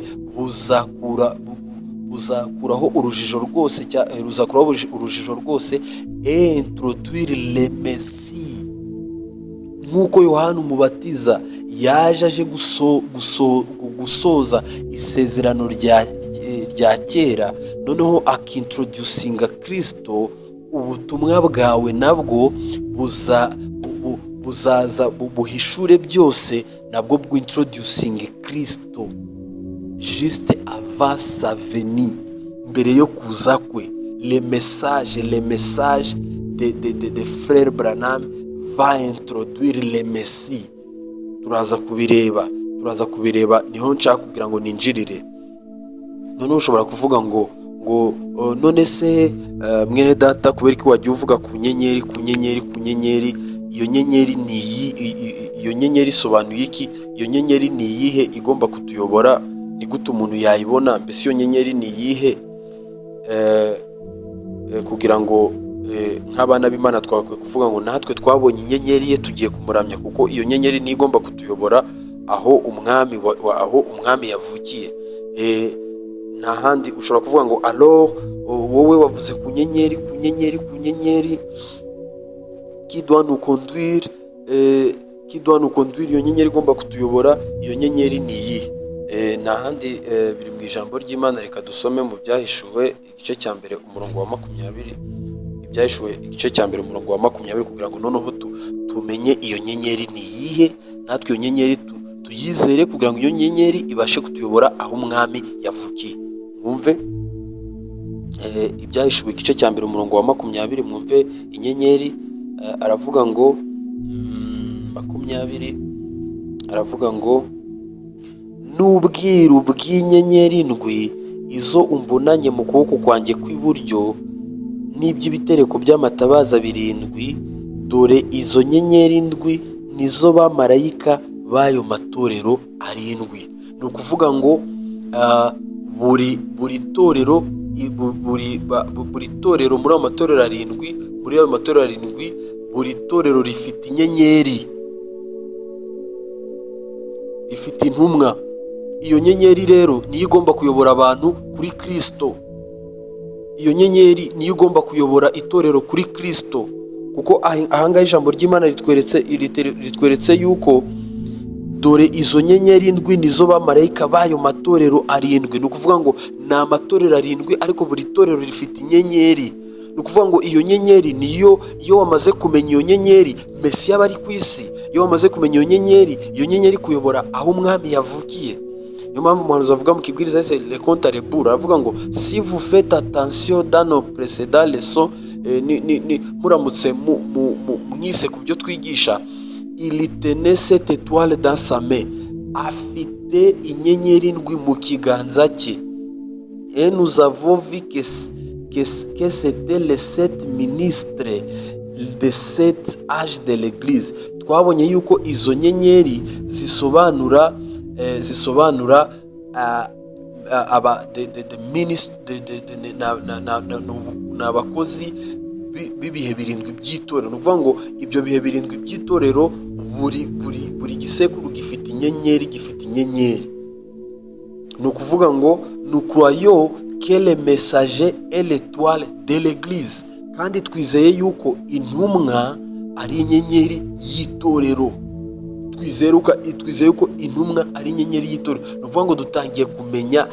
Speaker 1: buzakuraho urujijo rwose et introduire le Messie, nk'uko Yohana umubatiza yaje aje gusoza isezerano rya kera, noneho akintroducinga Kristo. Ubutumwa bwawe nabwo buzaza buhishure byose, nabwo bwintroducinge Kristo juste avant sa venue, mbere yo kuza kwe. Le message de frère Branham va introduire le Messie. turaza kubireba niho nshaka kugira ngo ninjirire. None ushobora kuvuga ngo none se mwene data, kubera ko wagiye uvuga ku nyenyeri, iyo nyenyeri ni iyo nyenyeri isobanuye iki? Iyo nyenyeri ni iyihe igomba kutuyobora? Ni gute umuntu yayibona? Mbese iyo nyenyeri ni iyihe? Kugira ngo nk'abana b'Imana twakwiye kuvuga ngo natwe twabonye inyenyeri ye tugiye kumuramya, kuko iyo nyenyeri ni igomba kutuyobora aho umwami yavukiye. Nta handi ushobora kuvuga ngo alors wowe wavuze ku nyenyeri qui doit nous conduire, iyo nyenyeri igomba kutuyobora, iyo nyenyeri ni iyi. Nta handi biri mu ijambo ry'Imana. Reka dusome mu Byahishuwe igice cya mbere umurongo wa 20. Ibyahishuwe igice cya mbere umurongo wa 20, kugira ngo noneho tumenye iyo nyenyeri ni iyihe, natwe iyo nyenyeri tuyizere, kugira ngo iyo nyenyeri ibashe kutuyobora aho umwami yavukiye. Mwumve Ibyahishuwe igice cya mbere umurongo wa 20, mwumve inyenyeri. Aravuga ngo 20, aravuga ngo n'ubwiru bw'inyenyeri ndwi izo umbonanye mu kuboko kwanjye kw'iburyo, n'iby'ibitereko by'amatabaza 7, dore izo nyenyeri ndwi nizo bamarayika b'ayo matorero 7. Ni ukuvuga ngo buri torero muri ayo matorero 7, buri torero rifite inyenyeri, rifite intumwa. Iyo nyenyeri rero niyo igomba kuyobora abantu kuri Kristo. Iyo nyenyeri niyo igomba kuyobora itorero kuri Kristo, kuko ahangaha ijambo ry'Imana ritweretse yuko dore izo nyenyeri ndwi nizo bamarayika b'ayo matorero 7. Ni ukuvuga ngo ni amatorero 7, ariko buri torero rifite inyenyeri. Ni ukuvuga ngo iyo nyenyeri niyo, iyo wamaze kumenya iyo nyenyeri, Mesiya aba ari ku isi. Iyo wamaze kumenya iyo nyenyeri kuyobora aho umwami yavukiye. Niyo mpamvu umuhanuzi avuga mu kibwiriza Le Compte à rebours, aravuga ngo si vous faites attention dans nos précédents leçons, muramutse mwise ku byo twigisha, il tenait cette étoile dans sa main, afite inyenyeri ndwi mu kiganza cye. Et nous avons vu que c'était les 7 ministres de 7 âges de l'église. Twabonye yuko izo nyenyeri zisobanura n'abakozi b'ibihe 7 by'itorero. Ni ukuvuga ngo ibyo bihe 7 by'itorero, buri gisekuru gifite inyenyeri. Ni ukuvuga ngo nous croyons que le messager est l'étoile de l'église, kandi twizeye yuko intumwa ari inyenyeri y'itorero. Twizeye ko intumwa ari inyenyeri y'itorero. Ni ukuvuga ngo dutangiye kumenya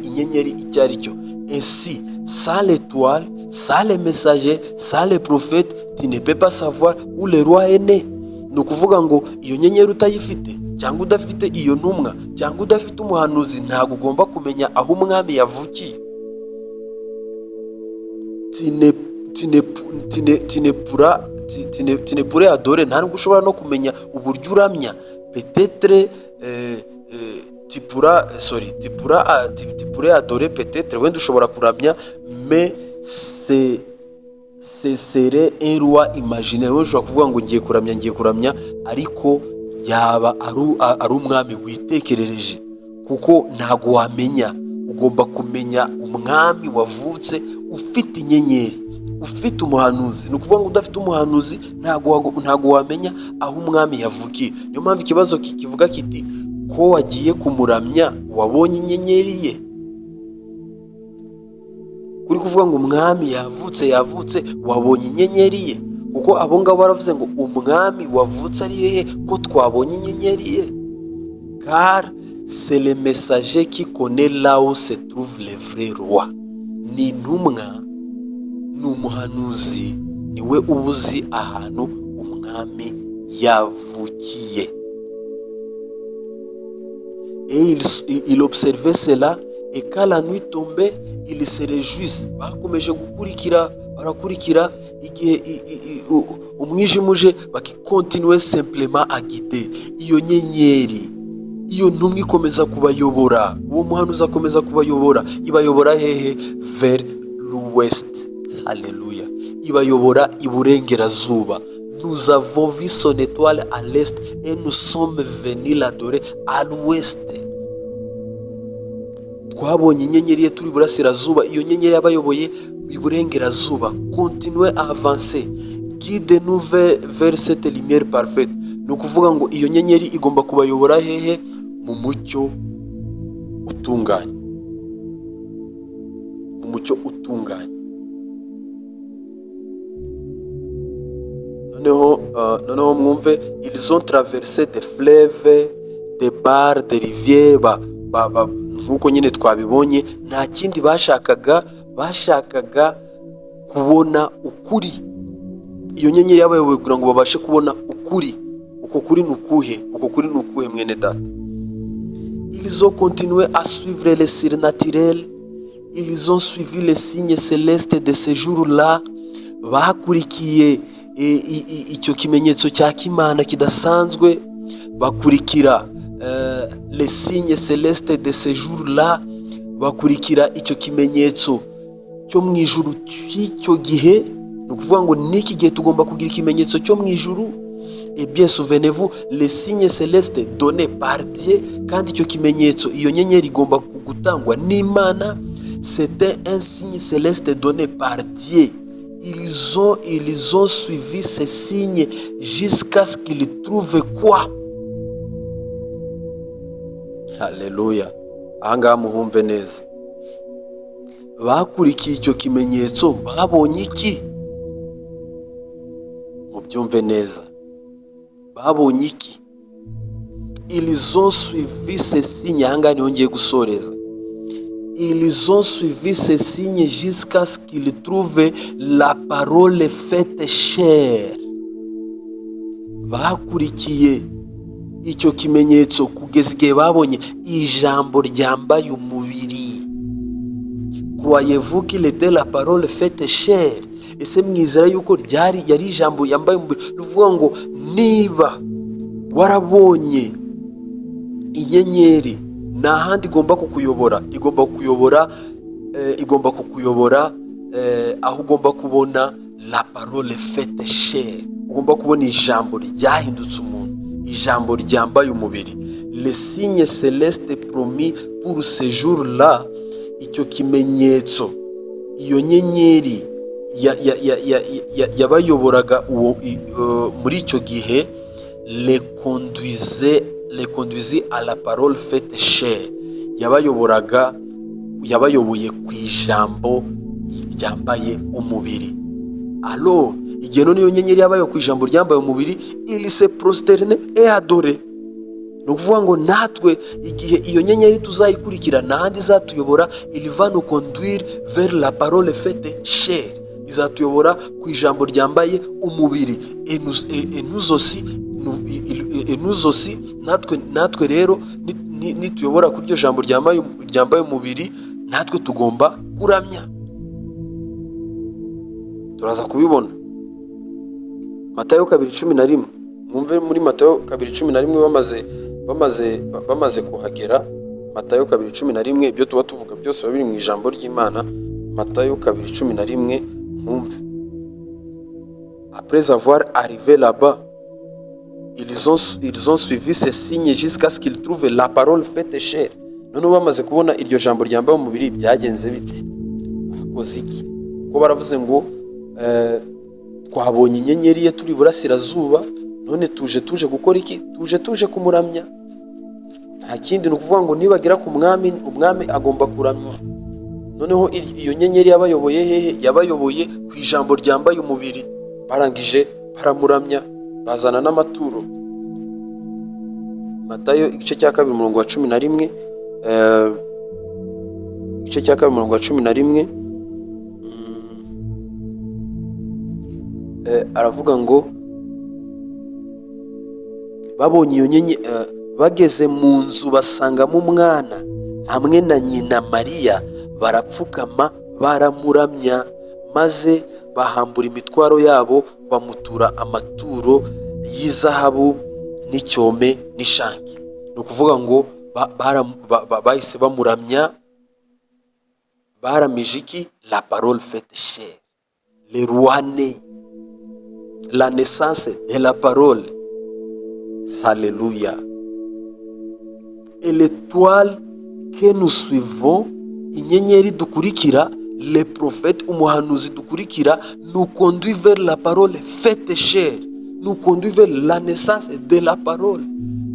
Speaker 1: inyenyeri icyo ari cyo. Ainsi, sans l'étoile, sans le messager, sans le prophète, tu ne peux pas savoir où le roi est né. Ni ukuvuga ngo iyo nyenyeri utayifite, cyangwa udafite iyo ntumwa cyangwa udafite umuhanuzi, ntabwo ugomba kumenya aho umwami yavukiye. Tinepure adore, nta nubwo ushobora no kumenya uburyo uramya. Petetre tipure adore, petetre wenda ushobora kuramya, mais ce serait un roi imaginaire. Wenda ushobora kuvuga ngo ngiye kuramya ariko yaba ari umwami witekerereje, kuko ntago wamenya. Ugomba kumenya umwami wavutse ufite inyenyeri, ufite umuhanuzi. Ni ukuvuga ngo udafite umuhanuzi ntago wamenya aho umwami yavukiye. Niyo mpamvu ikibazo kivuga kiti ko wagiye kumuramya wabonye inyenyeri ye. Kuri kuvuga ngo umwami yavutse wabonye inyenyeri ye, kuko abo ngabo baravuze ngo umwami wavutse ari hehe ko twabonye inyenyeri ye. Car c'est le messager qui connaît là où se trouve le vrai roi. Ni intumwa, ni umuhanuzi, niwe ubuzi ahantu umwami yavukiye. Et il observait cela, et quand la nuit tombait, il se réjouissait. Bakomeje barakurikira igihe umwijima uje, bakikontinuer simplement à guider. Iyo nyenyeri, iyo ntumwa ikomeza kubayobora, uwo muhanuzi akomeza kubayobora. Ibayobora hehe? Vers l'ouest. Alléluia. Ibayobora iburengerazuba. Nous avons vu son étoile à l'est et nous sommes venus l'adorer à l'ouest. Twabonye inyenyeri ye turi burasirazuba, iyo nyenyeri yabayoboye iburengerazuba. Continuez à avancer, guide-nous vers cette lumière parfaite. Ni ukuvuga ngo iyo nyenyeri igomba kubayobora hehe? Mu mucyo utunganye, mu mucyo utunganye. Noneho mwumve, ils ont traversé des fleuves, des bars, des rivières. Nk'uko nyine twabibonye, nta kindi bashakaga kubona ukuri. Iyo nyenyeri yabayoboye kugira ngo babashe kubona ukuri. Uko kuri ni ukuhe mwene data? Ils ont continué à suivre les surnaturels. Ils ont suivi les signes célestes de ce jour-là. Bakurikiye icyo kimenyetso cya kimana kidasanzwe. Bakurikira les signes célestes de ce jour-là. Bakurikira icyo kimenyetso cyo mu ijuru cy'icyo gihe. Ni ukuvuga ngo n'iki gihe tugomba kugira ikimenyetso cyo mu ijuru. Et bien souvenez-vous, les signes célestes donnés par Dieu, kandi icyo kimenyetso, iyo nyenyeri igomba gutangwa n'Imana. C'était un signe céleste donné par Dieu. Ils ont suivi ces signes jusqu'à ce qu'ils trouvent quoi? Alléluia. Ahangaha muhumve neza. Bakurikiye icyo kimenyetso, babonye iki? Mubyumve neza. Babonye iki? Ils ont suivi ces signes. Ahangaha niho ngiye gusoreza. Ils ont suivi ces signes jusqu'à ce qu'ils trouvent la parole faite chair. Bakurikiye icyo kimenyetso kugeza igihe babonye ijambo ryambaye umubiri. Croyez-vous qu'il était la parole faite chair? Ese mwizera yuko yari ijambo yambaye umubiri? Nuvuga ngo niba warabonye inyenyeri, nta handi igomba kukuyobora. Igomba kukuyobora aho ugomba kubona la parole faite chair. Ugomba kubona ijambo ryahindutse umuntu, ijambo ryambaye umubiri. Les signes célestes promis pour ce jour-là. Icyo kimenyetso, iyo nyenyeri yabayoboraga muri icyo gihe, les conduisait à la parole faite chair. Yabayoboye ku ijambo ryambaye umubiri. Alors igihe none iyo nyenyeri yabayo ku ijambo ryambaye umubiri, il se prosterne et adore. Ni ukuvuga ngo natwe igihe iyo nyenyeri tuzayikurikira, n'ahandi izatuyobora. Il va nous conduire vers la parole faite chair. Izatuyobora ku ijambo ryambaye umubiri. Et nous aussi natwe rero nituyobora kuri iryo jambo ryambaye umubiri, natwe tugomba kuramya. Turaza kubibona Matayo 2:11. Mwumve muri Matayo 2:11 bamaze kuhagera. Matayo 2:11, ibyo tuba tuvuga byose biba biri mu ijambo ry'Imana. Matayo 2:11, mwumve. Après avoir arrivé là-bas, ils ont suivi ces signes jusqu'à ce qu'ils trouvent la parole faite chair. None bamaze kubona iryo jambo ryambaye umubiri, byagenze biti? Bakoze iki? Kuko baravuze ngo twabonye inyenyeri ye turi burasirazuba, none tuje gukora iki? Tuje kumuramya. Nta kindi, ni ukuvuga ngo nibagera ku mwami agomba kuramywa. Noneho iyo nyenyeri yabayoboye hehe? Yabayoboye ku ijambo ryambaye umubiri. Barangije baramuramya, bazana n'amaturo. Matayo igice cya 2 umurongo wa 11, igice cya 2 umurongo wa 11, aravuga ngo babonye iyo nyenyeri, bageze mu nzu basangamo umwana hamwe na nyina Mariya, barapfukama baramuramya, maze bahambura imitwaro yabo bamutura amaturo y'izahabu n'icyome n'ishangi. Ni ukuvuga ngo bahise bamuramya, baramije iki? La parole faite chair, le roi né, la naissance de la parole. Alléluia. Et l'étoile que nous suivons, inyenyeri dukurikira, les prophètes, umuhanuzi dukurikira, nous conduit vers la parole faite chair, nous conduit vers la naissance de la parole.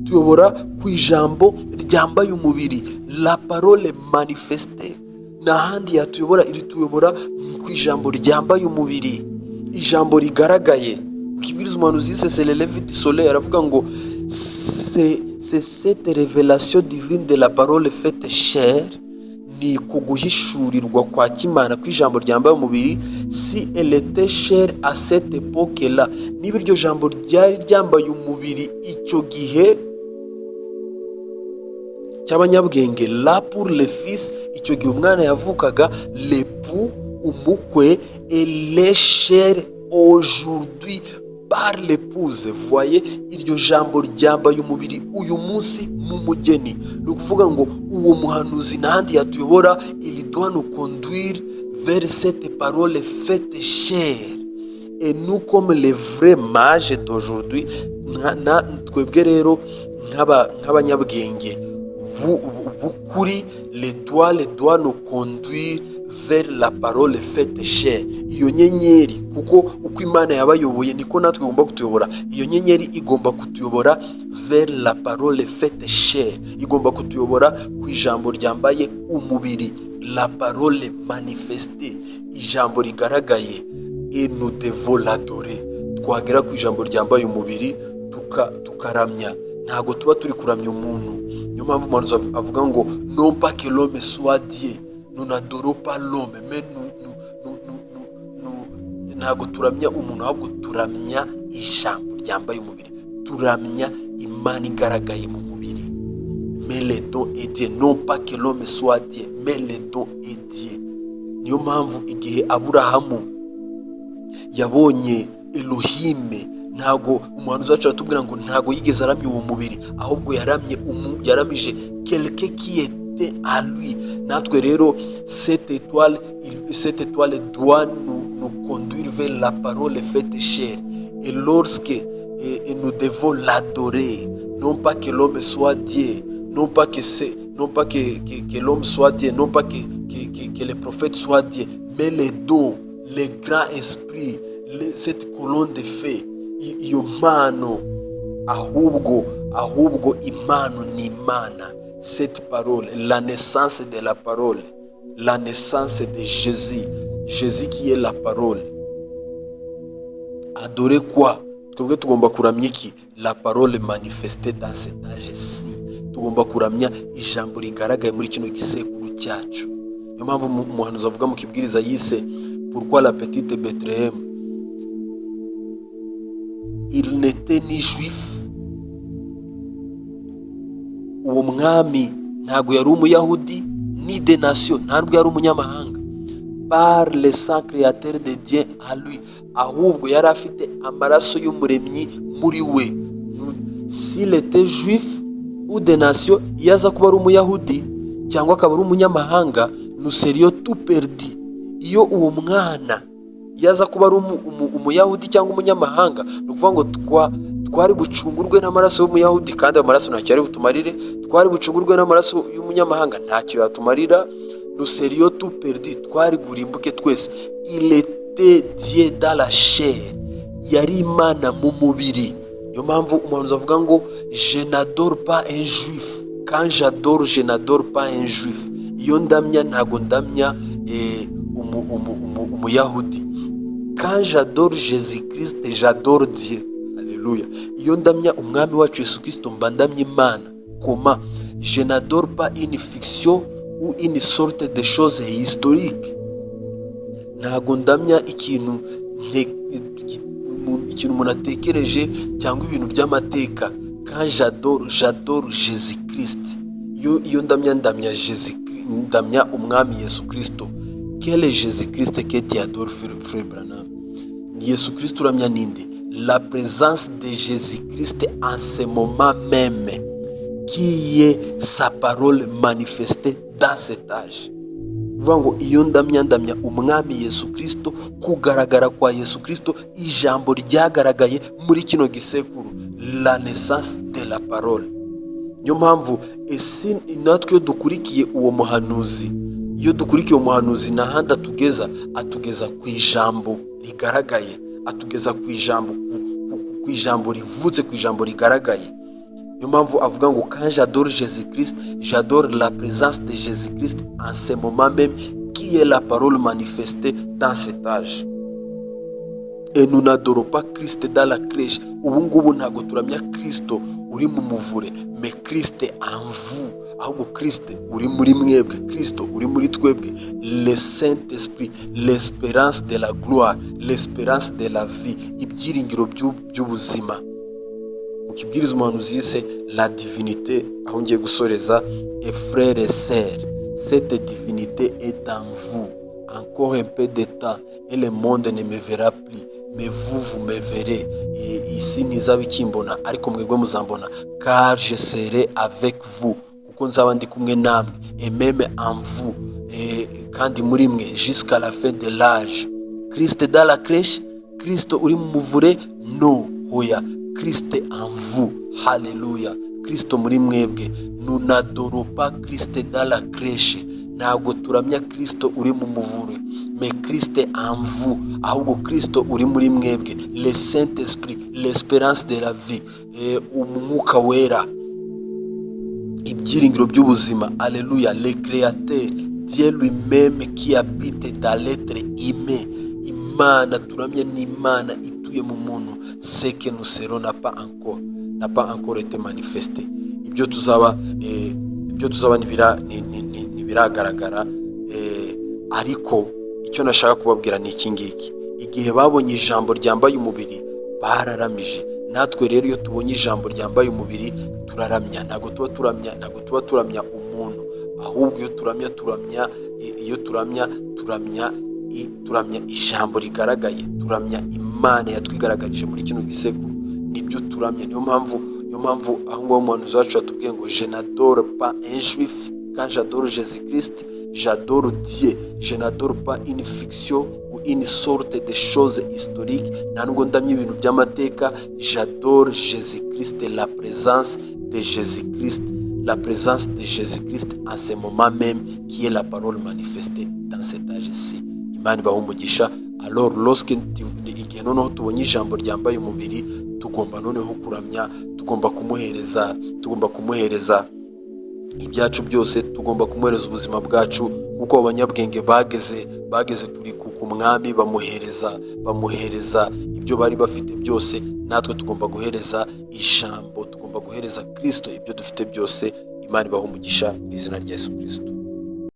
Speaker 1: Tuyobora ku ijambo ryambaye umubiri, la parole manifestée. N'ahandi yatuyobora, iri tuyobora ku ijambo ryambaye umubiri, ijambo rigaragaye. Ukibwiriza umuhanuzi c'est le lever du soleil, aravuga ngo c'est cette révélation divine de la parole faite chair, ni kuguhishurirwa kwa Kimana kw'ijambo ryambaye umubiri. Si elle était chère à cette époque là, niba iryo jambo ryari ryambaye umubiri icyo gihe cy'abanyabwenge, là pour le fils, icyo gihe umwana yavukaga, l'époux, umukwe, elle est chère aujourd'hui par l'épouse. Voyez, iryo jambo ryambaye umubiri uyu munsi mu mugeni. Ni ukuvuga ngo uwo muhanuzi n'ahandi yatuyobora, il doit nous conduire vers cette parole faite chair. Et nous, comme les vrais mages d'aujourd'hui, twebwe rero nk'abanyabwenge bukuri, l'étoile doit nous conduire vers la parole faite chair. Iyo nyenyeri, kuko uko Imana yabayoboye niko natwe igomba kutuyobora. Iyo nyenyeri igomba kutuyobora vers la parole faite chair, igomba kutuyobora ku ijambo ryambaye umubiri, la parole manifestée, ijambo rigaragaye. Et nous devons l'adorer. Twagera ku ijambo ryambaye umubiri tukaramya, ntago tuba turi kuramya umuntu. Niyo mpamvu umuhanuzi avuga ngo non pas que l'homme soit Dieu, nous n'adorons pas l'homme, mais ntago turamya umuntu, ahubwo turamya ijambo ryambaye umubiri, turamya Imana igaragaye mu mubiri. Mais le don est Dieu, non pas que l'homme soit Dieu, mais le don est Dieu. Niyo mpamvu igihe Aburahamu yabonye Elohime, ntago umuhanuzi wacu aratubwira ngo ntago yigeze aramya uwo mubiri, ahubwo yaramije quelqu'un qui était à lui. Natwe rero cette étoile doit nous conduire vers la parole faite chair. Et lorsque nous devons l'adorer, non pas que l'homme soit Dieu, non pas que l'homme soit Dieu, non pas que les prophètes soient Dieu, mais les dons, les grands esprits, cette colonne de feu, iyo mpano, ahubwo impano ni Imana. Cette parole, la naissance de la parole, la naissance de Jésus qui est la parole. Adorer quoi? Twebwe tugomba kuramya iki? La parole manifestée dans cet âge-ci. Tugomba kuramya ijambo rigaragaye muri kino gisekuru cyacu. Niyo mpamvu umuhanuzi avuga mu kibwiriza yise pourquoi la petite Bethléem, il n'était ni juif uwo mwami ntabwo yari umuyahudi ni de nation, ntabwo yari umunyamahanga. Par le sang créateur de Dieu à lui, ahubwo yari afite amaraso y'umuremyi muri we. S'il était juif ou de nation, iyo aza kuba ari umuyahudi cyangwa akaba ari umunyamahanga, nous serions tout perdu. Iyo uwo mwana yaza kuba ari umuyahudi cyangwa umunyamahanga, ni ukuvuga ngo twari bucungurwe n'amaraso y'umuyahudi, kandi ayo maraso ntacyo yari butumarire. Twari bucungurwe n'amaraso y'umunyamahanga, ntacyo yatumarira. Nous serions tout perdu, twari burimbuke twese. Il était Dieu dans la chair, yari Imana mu mubiri. Niyo mpamvu umuntu avuga ngo je n'adore pas un juif, quand j'adore je n'adore pas un juif. Iyo ndamya ntago ndamya umuyahudi. Quand j'adore Jésus-Christ, j'adore Dieu. Alléluia. Iyo ndamya umwami wacu Yesu Kristo, mba ndamya Imana. Comment? Je n'adore pas une fiction ou une sorte de chose historique. Ntago ndamya ikintu umuntu atekereje cyangwa ibintu by'amateka. Quand j'adore Jésus-Christ. Iyo ndamya ndamya umwami Yesu Kristo. Quel est Jésus-Christ que tu adores, frère Branham? Ni Yesu Kristo uramya ninde? La présence de Jésus-Christ en ce moment même, qui est sa parole manifestée dans cet âge. Uvuga ngo iyo ndamya umwami Yesu Kristo, kugaragara kwa Yesu Kristo, ijambo ryagaragaye muri kino gisekuru, la naissance de la parole. Niyo mpamvu esi natwe iyo dukurikiye uwo muhanuzi, n'ahandi atugeza ku ijambo rigaragaye, atugeza ku ijambo rivutse, ku ijambo rigaragaye. Niyo mpamvu avuga ngo quand j'adore Jésus-Christ, j'adore la présence de Jésus-Christ en ce moment même, qui est la parole manifestée dans cet âge. Et nous n'adorons pas Christ dans la crèche. Ubu ngubu ntago turamya Kristo uri mu muvure, mais Christ en vous. Ahubwo Christ uri muri mwebwe, Kristo uri muri twebwe. Le Saint-Esprit, l'espérance de la gloire, l'espérance de la vie, ibyiringiro by'ubuzima. Mukibwiriza umuhanuzi yise la divinité, aho ngiye gusoreza. Et frères et sœurs, cette divinité est en vous. Encore un peu de temps et le monde ne me verra plus, mais vous me verrez. Isi ntizaba ikimbona, ariko mwebwe muzambona, car je serai avec vous, kuko nzaba ndi kumwe namwe. Et même en vous, kandi muri mwe, jusqu'à la fin de l'âge. Christ dans la crèche, Kristo uri mu muvure? No, hoya, Christ en vous. Hallelujah. Kristo muri mwebwe. Nous n'adorons pas Christ dans la crèche. Ntabwo turamya Kristo uri mu muvure, mais Christ en vous, ahubwo Kristo uri muri mwebwe. Le Saint-Esprit, l'espérance de la vie, umwuka wera, ibyiringiro by'ubuzima. Alléluia. Le créateur, Dieu lui-même qui habite dans l'être humain. Imana turamya ni Imana ituye mu muntu. Ce que nous serons n'a pas encore été manifesté. Ibyo tuzaba ntibiragaragara. Ariko icyo nashaka kubabwira ni iki ngiki: igihe babonye ijambo ryambaye umubiri bararamije. Natwe rero iyo tubonye ijambo ryambaye umubiri turaramya. Ntabwo tuba turamya umuntu, ahubwo iyo turamya ijambo rigaragaye, turamya Imana yatwigaragarije muri kino gisekuru, nibyo turamya. Niyo mpamvu aho ngaho umuhanuzi wacu yatubwiye ngo je n'adore pas un juif, quand j'adore Jésus-Christ, j'adore Dieu. Je n'adore pas une fiction ou une sorte de chose historique. Ntabwo ndamya ibintu by'amateka. J'adore Jésus-Christ, la présence de Jésus-Christ, en ce moment même, qui est la parole manifestée dans cet âge-ci. Imana ibahe umugisha. Alors lorsque igihe noneho tubonye ijambo ryambaye umubiri, tugomba noneho kuramya, tugomba kumuhereza ibyacu byose, tugomba kumuhereza ubuzima bwacu, kuko abanyabwenge bageze kuri ku mwami bamuhereza ibyo bari bafite byose. Natwe tugomba guhereza ijambo, tugomba guhereza Kristo ibyo dufite byose. Imana ibahe umugisha mu izina rya Yesu Kristo.